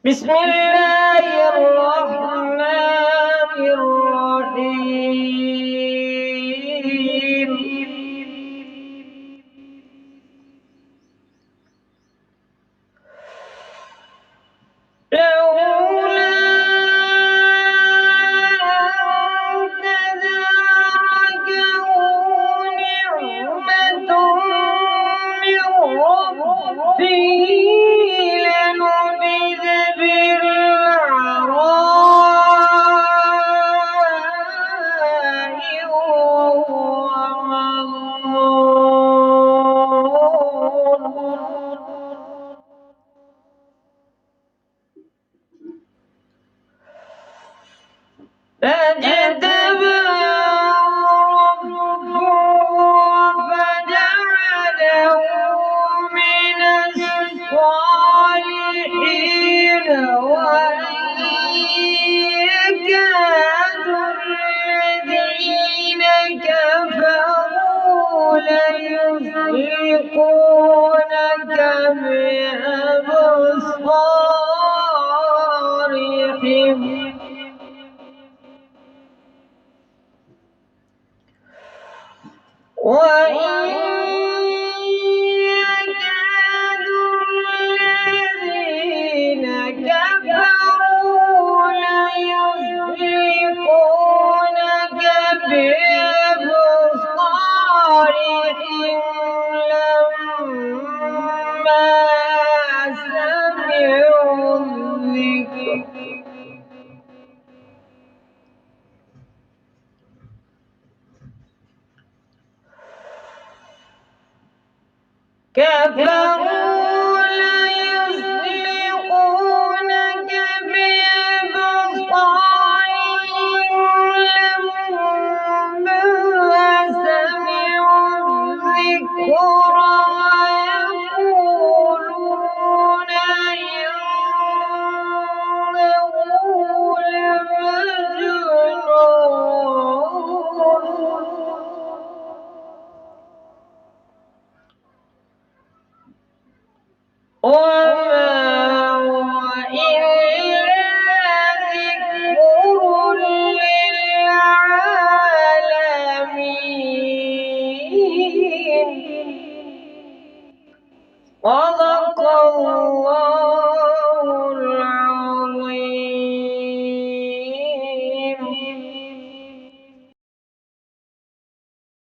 بسم الله الرحمن الرحيم. لولا أن تداركه نعمة من ربه لنبذ بالعراء وهو مذموم. فاجتباه ربه فجعله من الصالحين وإن يكاد الذين كفروا ليزلقونك بأبصارهم وإن يكاد الذين كفروا ليزلقونك بأبصارهم لما سمعوا الذكر كفروا ليزلقونك بأبصارهم لما سمعوا الذكر ويقولون إنه لمجنون وما هو إلا ذكر للعالمين. صدق الله.